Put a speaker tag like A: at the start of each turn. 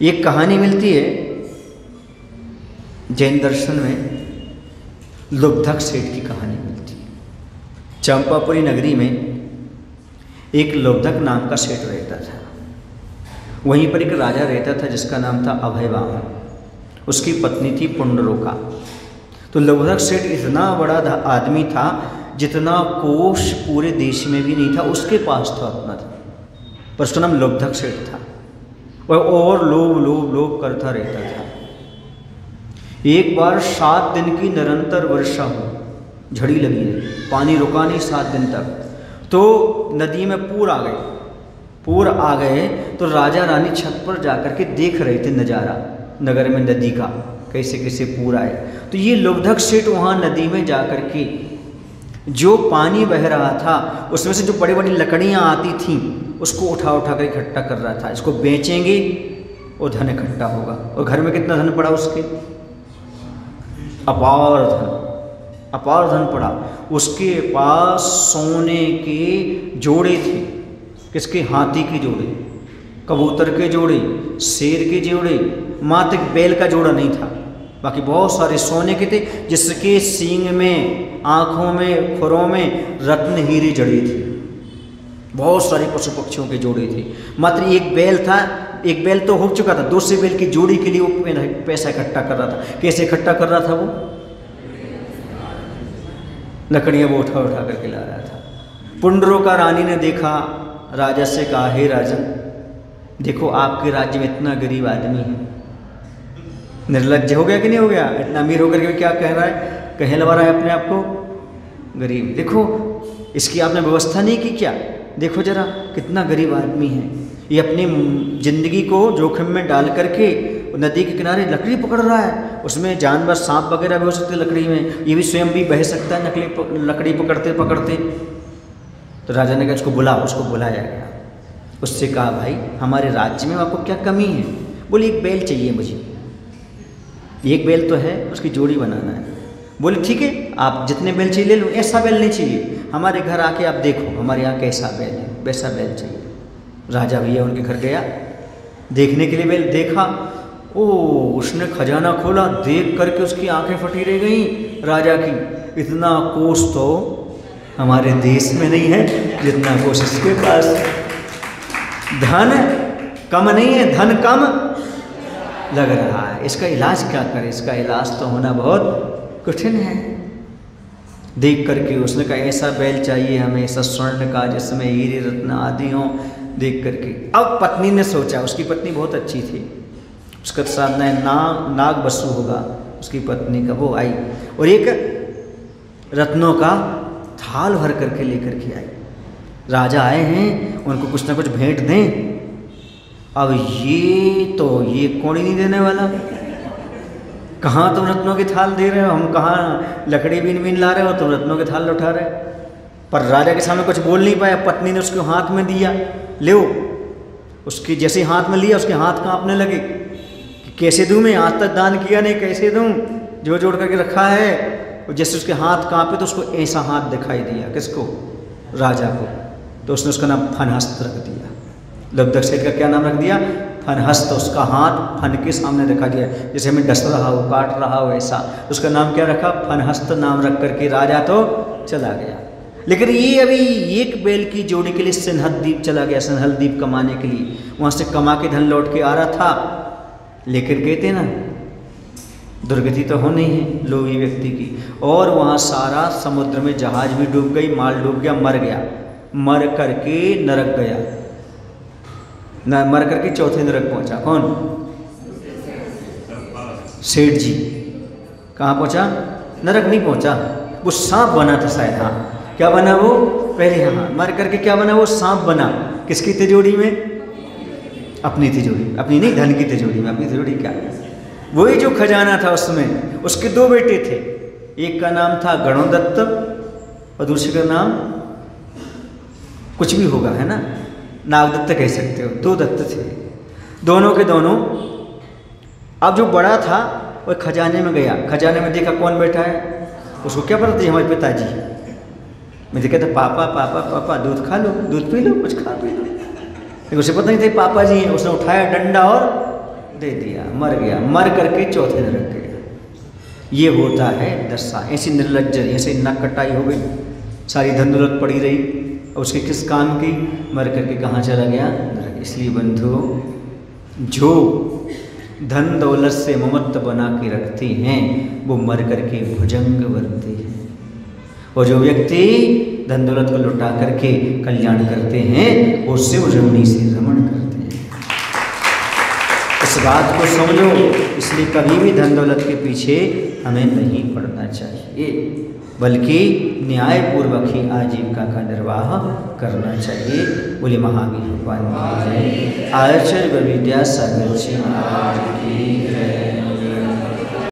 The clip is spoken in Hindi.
A: एक कहानी मिलती है जैन दर्शन में, लुब्धक सेठ की कहानी मिलती है। चंपापुरी नगरी में एक लुब्धक नाम का सेठ रहता था। वहीं पर एक राजा रहता था जिसका नाम था अभयवाहन। उसकी पत्नी थी पुंडरोका। तो लुब्धक सेठ इतना बड़ा आदमी था जितना कोष पूरे देश में भी नहीं था उसके पास था, उतना था, पर उसका नाम लुब्धक सेठ था। वह और लोभ करता रहता था। एक बार 7 दिन की निरंतर वर्षा हो, झड़ी लगी रही, पानी रुका नहीं 7 दिन तक। तो नदी में पूर आ गए तो राजा रानी छत पर जाकर के देख रहे थे नज़ारा नगर में नदी का, कैसे कैसे पूर आए। तो ये लुब्धक सेठ वहाँ नदी में जाकर के जो पानी बह रहा था उसमें से जो बड़ी बड़ी लकड़ियाँ आती थीं उसको उठा कर इकट्ठा कर रहा था। इसको बेचेंगे और धन इकट्ठा होगा। और घर में कितना धन पड़ा उसके? अपार धन पड़ा। उसके पास सोने के जोड़े थे। किसके? हाथी के जोड़े, कबूतर के जोड़े, शेर के जोड़े, मात्र बैल का जोड़ा नहीं था। बाकी बहुत सारे सोने के थे जिसके सींग में, आँखों में, खुरों में रत्न हीरे जड़े थे। बहुत सारे पशु पक्षियों के जोड़े थे। मात्र एक बैल था, एक बैल तो हो चुका था, दूसरे बैल की जोड़ी के लिए वो पैसा इकट्ठा कर रहा था। कैसे इकट्ठा कर रहा था? वो लकड़ियाँ वो उठा करके ला रहा था। पुंडरोका रानी ने देखा, राजा से कहा, हे राजन, देखो आपके राज्य में इतना गरीब आदमी है। निर्लज्ज हो गया कि नहीं हो गया? इतना अमीर होकर के क्या कह रहा है, कहलवा रहा है अपने आप को गरीब। देखो इसकी आपने व्यवस्था नहीं की क्या? देखो जरा कितना गरीब आदमी है। ये अपनी जिंदगी को जोखिम में डाल करके नदी के किनारे लकड़ी पकड़ रहा है। उसमें जानवर, सांप वगैरह भी हो सकते लकड़ी में, ये भी स्वयं भी बह सकता है लकड़ी पकड़ते पकड़ते। तो राजा ने कहा इसको बुला। उसको बुलाया गया। उससे कहा, भाई हमारे राज्य में आपको क्या कमी है? बोले एक बैल चाहिए मुझे। एक बैल तो है, उसकी जोड़ी बनाना है। बोले ठीक है, आप जितने बैल चाहिए ले लो। ऐसा बैल नहीं चाहिए, हमारे घर आके आप देखो हमारे यहाँ कैसा बैल है, वैसा बैल चाहिए। राजा भैया उनके घर गया देखने के लिए। बैल देखा, ओ उसने खजाना खोला, देख करके उसकी आंखें फटी रह गई राजा की। इतना कोष तो हमारे देश में नहीं है जितना कोष इसके पास। धन कम नहीं है, धन कम लग रहा है। इसका इलाज क्या करे? इसका इलाज तो होना बहुत कठिन है। देख करके उसने कहा ऐसा बैल चाहिए हमें, ऐसा स्वर्ण का जिसमें हीरे रत्न आदि हों। देख करके अब पत्नी ने सोचा, उसकी पत्नी बहुत अच्छी थी, उसका साथ नाग बसु होगा उसकी पत्नी का। वो आई और एक रत्नों का थाल भर करके लेकर के आई। राजा आए हैं, उनको कुछ ना कुछ भेंट दें। अब ये कौन ही नहीं देने वाला। कहाँ तुम रत्नों की थाल दे रहे हो, हम कहाँ लकड़ी बीन ला रहे हो, तुम रत्नों के थाल उठा रहे। पर राजा के सामने कुछ बोल नहीं पाया। पत्नी ने उसके हाथ में दिया, ले। उसके जैसे हाथ में लिया उसके हाथ कांपने लगे कि कैसे दूँ मैं, आज तक दान किया नहीं, कैसे दूँ, जोड़ करके रखा है। और जैसे उसके हाथ कांपे तो उसको ऐसा हाथ दिखाई दिया। किसको? राजा को। तो उसने उसका नाम फनहस्त रख दिया। लुब्धक सेठ का क्या नाम रख दिया? फनहस्त। उसका हाथ फन के सामने रखा गया, जैसे हमें डस रहा हो, काट रहा हो, ऐसा। उसका नाम क्या रखा? फनहस्त नाम रख करके राजा तो चला गया। लेकिन ये अभी एक बैल की जोड़ी के लिए सिन्हल द्वीप चला गया, सिन्हल द्वीप कमाने के लिए। वहाँ से कमा के धन लौट के आ रहा था। लेकिन कहते ना, दुर्गति तो होनी है लोभी व्यक्ति की। और वहाँ सारा समुद्र में जहाज भी डूब गई, माल डूब गया, मर गया। मर करके नरक गया, मर करके चौथे नरक पहुँचा। कौन? सेठ जी। कहाँ पहुँचा? नरक नहीं पहुँचा, वो सांप बना था शायद। हाँ, क्या बना वो? पहले हाँ मर करके क्या बना? वो सांप बना। किसकी तिजोरी में? अपनी तिजोरी, अपनी नहीं, धन की तिजोरी में। अपनी तिजोरी क्या? वही जो खजाना था उसमें। उसके 2 बेटे थे, एक का नाम था गणोदत्त और दूसरे का नाम कुछ भी होगा, है ना, नागदत्त कह सकते हो। 2 दत्त थे, दोनों के दोनों। अब जो बड़ा था वह खजाने में गया, खजाने में देखा कौन बैठा है। उसको क्या पता थी हमारे पिताजी। मैं कहता पापा पापा पापा दूध खा लो, दूध पी लो, कुछ खा पी लो। लेकिन उसे पता नहीं था पापा जी हैं। उसने उठाया डंडा और दे दिया, मर गया, मर करके चौथे नरक गया। ये होता है दशा। ऐसी निर्लज्ज, ऐसे नक कटाई हो गई, सारी धन दौलत पड़ी रही, और उसके किस काम की? मर करके कहाँ चला गया? नरक। इसलिए बंधु, जो धन दौलत से ममत्व बना के रखते हैं वो मर करके भुजंग बनते हैं, और जो व्यक्ति धन दौलत को लुटा करके कल्याण करते हैं वो शिव रमणी से रमण करते हैं। इस बात को समझो। इसलिए कभी भी धन दौलत के पीछे हमें नहीं पड़ना चाहिए, बल्कि न्यायपूर्वक ही आजीविका का निर्वाह करना चाहिए। बोले महावीर भगवान की जय। आचार्य विद्यासागर जी महाराज की जय।